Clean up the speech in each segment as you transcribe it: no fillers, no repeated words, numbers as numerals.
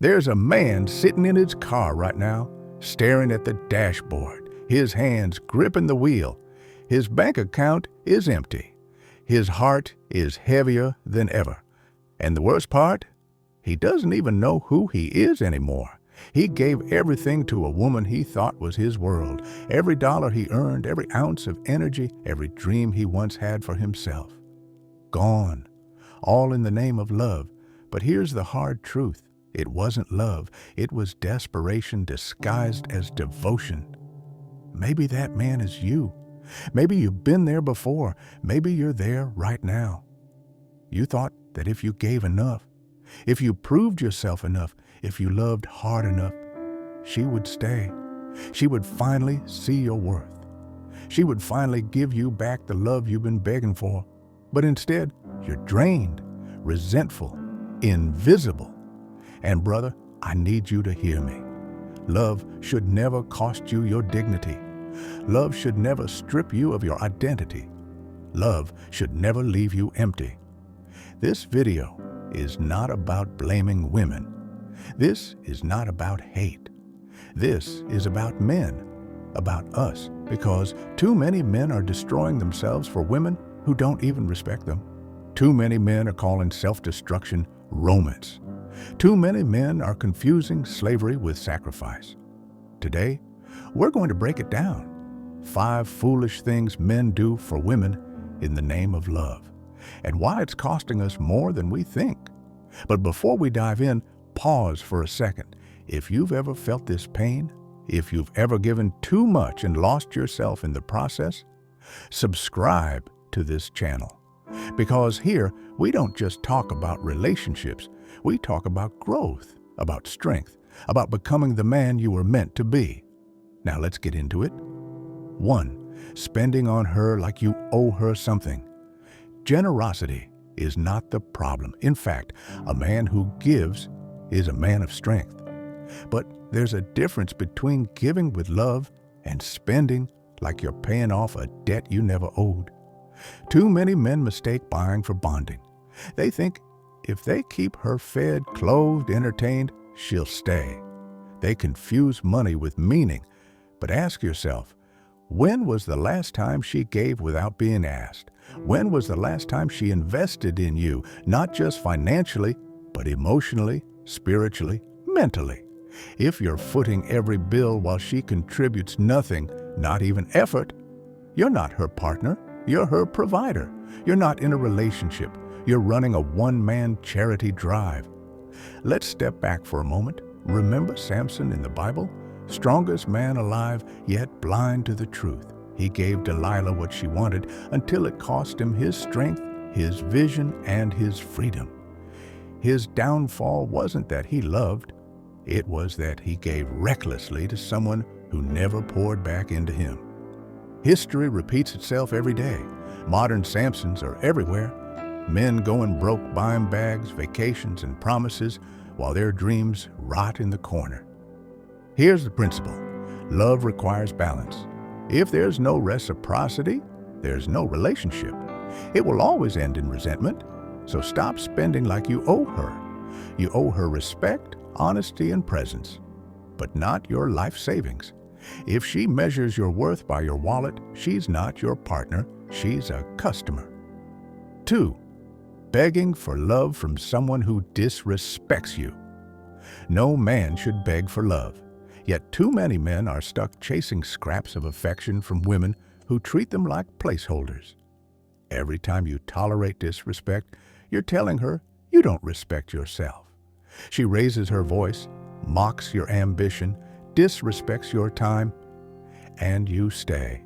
There's a man sitting in his car right now, staring at the dashboard, his hands gripping the wheel. His bank account is empty. His heart is heavier than ever. And the worst part? He doesn't even know who he is anymore. He gave everything to a woman he thought was his world. Every dollar he earned, every ounce of energy, every dream he once had for himself. Gone. All in the name of love. But here's the hard truth. It wasn't love. It was desperation disguised as devotion. Maybe that man is you. Maybe you've been there before. Maybe you're there right now. You thought that if you gave enough, if you proved yourself enough, if you loved hard enough, she would stay. She would finally see your worth. She would finally give you back the love you've been begging for. But instead, you're drained, resentful, invisible. And brother, I need you to hear me. Love should never cost you your dignity. Love should never strip you of your identity. Love should never leave you empty. This video is not about blaming women. This is not about hate. This is about men, about us, because too many men are destroying themselves for women who don't even respect them. Too many men are calling self-destruction romance. Too many men are confusing slavery with sacrifice. Today, we're going to break it down. 5 foolish things men do for women in the name of love, and why it's costing us more than we think. But before we dive in, pause for a second. If you've ever felt this pain, if you've ever given too much and lost yourself in the process, subscribe to this channel. Because here, we don't just talk about relationships, we talk about growth, about strength, about becoming the man you were meant to be. Now let's get into it. 1. Spending on her like you owe her something. Generosity is not the problem. In fact, a man who gives is a man of strength. But there's a difference between giving with love and spending like you're paying off a debt you never owed. Too many men mistake buying for bonding. They think if they keep her fed, clothed, entertained, she'll stay. They confuse money with meaning. But ask yourself, when was the last time she gave without being asked? When was the last time she invested in you, not just financially, but emotionally, spiritually, mentally? If you're footing every bill while she contributes nothing, not even effort, you're not her partner, you're her provider. You're not in a relationship, you're running a one-man charity drive. Let's step back for a moment. Remember Samson in the Bible? Strongest man alive, yet blind to the truth. He gave Delilah what she wanted until it cost him his strength, his vision, and his freedom. His downfall wasn't that he loved, it was that he gave recklessly to someone who never poured back into him. History repeats itself every day. Modern Samsons are everywhere. Men going broke buying bags, vacations, and promises while their dreams rot in the corner. Here's the principle. Love requires balance. If there's no reciprocity, there's no relationship. It will always end in resentment. So stop spending like you owe her. You owe her respect, honesty, and presence, but not your life savings. If she measures your worth by your wallet, she's not your partner, she's a customer. 2. Begging for love from someone who disrespects you. No man should beg for love. Yet too many men are stuck chasing scraps of affection from women who treat them like placeholders. Every time you tolerate disrespect, you're telling her you don't respect yourself. She raises her voice, mocks your ambition, disrespects your time, and you stay.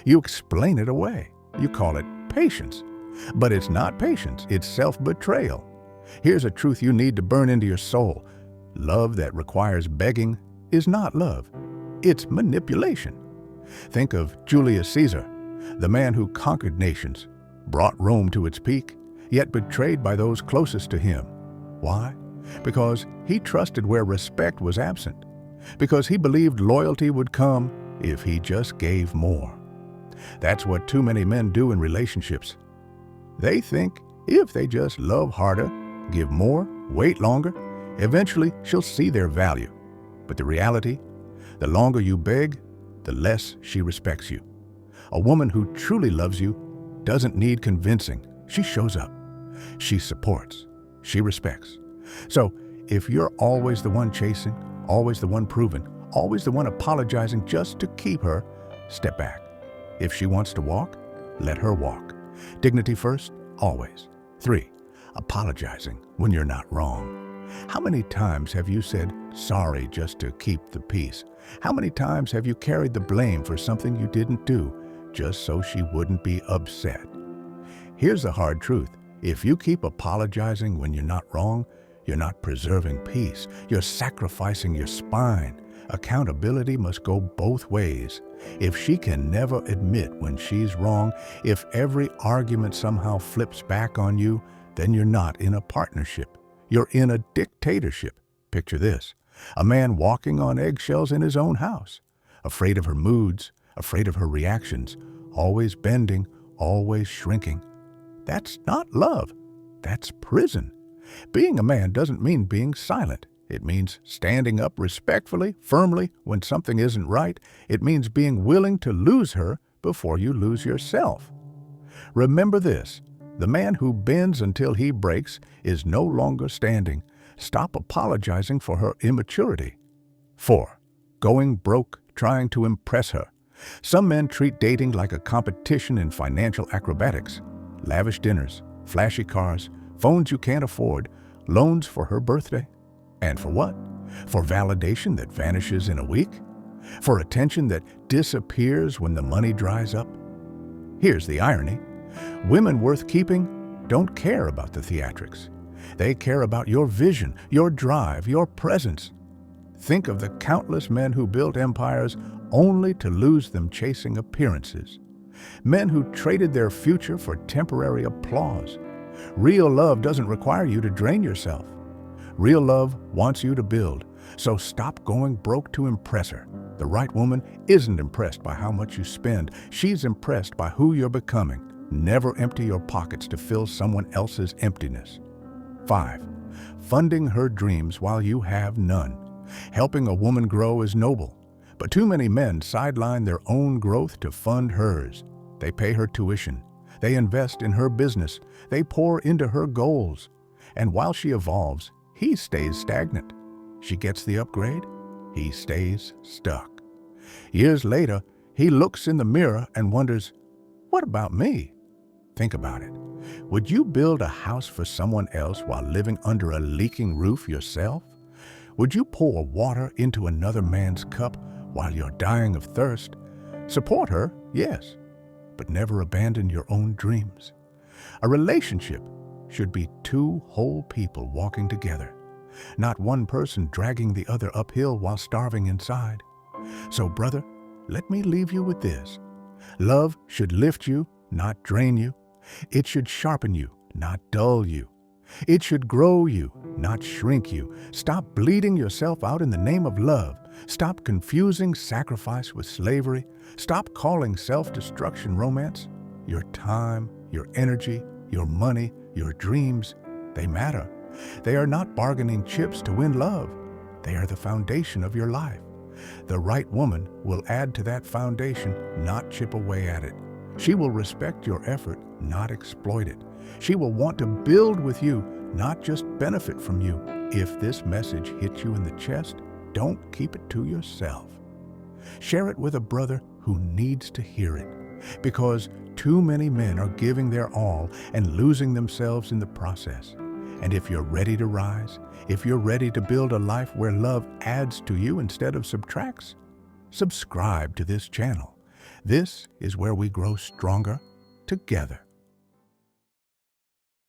You explain it away. You call it patience. But it's not patience, it's self-betrayal. Here's a truth you need to burn into your soul. Love that requires begging is not love. It's manipulation. Think of Julius Caesar, the man who conquered nations, brought Rome to its peak, yet betrayed by those closest to him. Why? Because he trusted where respect was absent. Because he believed loyalty would come if he just gave more. That's what too many men do in relationships. They think if they just love harder, give more, wait longer, Eventually, she'll see their value. But the reality, the longer you beg, the less she respects you. A woman who truly loves you doesn't need convincing. She shows up. She supports. She respects. So, if you're always the one chasing, always the one proving, always the one apologizing just to keep her, step back. If she wants to walk, let her walk. Dignity first, always. 3, apologizing when you're not wrong. How many times have you said sorry just to keep the peace? How many times have you carried the blame for something you didn't do just so she wouldn't be upset? Here's the hard truth. If you keep apologizing when you're not wrong, you're not preserving peace. You're sacrificing your spine. Accountability must go both ways. If she can never admit when she's wrong, if every argument somehow flips back on you, then you're not in a partnership. You're in a dictatorship. Picture this: a man walking on eggshells in his own house, afraid of her moods, afraid of her reactions, always bending, always shrinking. That's not love. That's prison. Being a man doesn't mean being silent. It means standing up respectfully, firmly, when something isn't right. It means being willing to lose her before you lose yourself. Remember this: the man who bends until he breaks is no longer standing. Stop apologizing for her immaturity. 4, going broke trying to impress her. Some men treat dating like a competition in financial acrobatics. Lavish dinners, flashy cars, phones you can't afford, loans for her birthday. And for what? For validation that vanishes in a week? For attention that disappears when the money dries up? Here's the irony: women worth keeping don't care about the theatrics. They care about your vision, your drive, your presence. Think of the countless men who built empires only to lose them chasing appearances. Men who traded their future for temporary applause. Real love doesn't require you to drain yourself. Real love wants you to build, so stop going broke to impress her. The right woman isn't impressed by how much you spend. She's impressed by who you're becoming. Never empty your pockets to fill someone else's emptiness. 5, funding her dreams while you have none. Helping a woman grow is noble, but too many men sideline their own growth to fund hers. They pay her tuition. They invest in her business. They pour into her goals. And while she evolves, he stays stagnant. She gets the upgrade. He stays stuck. Years later, he looks in the mirror and wonders, what about me? Think about it. Would you build a house for someone else while living under a leaking roof yourself? Would you pour water into another man's cup while you're dying of thirst? Support her, yes, but never abandon your own dreams. A relationship should be 2 whole people walking together, not one person dragging the other uphill while starving inside. So, brother, let me leave you with this. Love should lift you, not drain you. It should sharpen you, not dull you. It should grow you, not shrink you. Stop bleeding yourself out in the name of love. Stop confusing sacrifice with slavery. Stop calling self-destruction romance. Your time, your energy, your money, your dreams, they matter. They are not bargaining chips to win love. They are the foundation of your life. The right woman will add to that foundation, not chip away at it. She will respect your effort, not exploit it. She will want to build with you, not just benefit from you. If this message hits you in the chest, don't keep it to yourself. Share it with a brother who needs to hear it, because too many men are giving their all and losing themselves in the process. And if you're ready to rise, if you're ready to build a life where love adds to you instead of subtracts, subscribe to this channel. This is where we grow stronger together.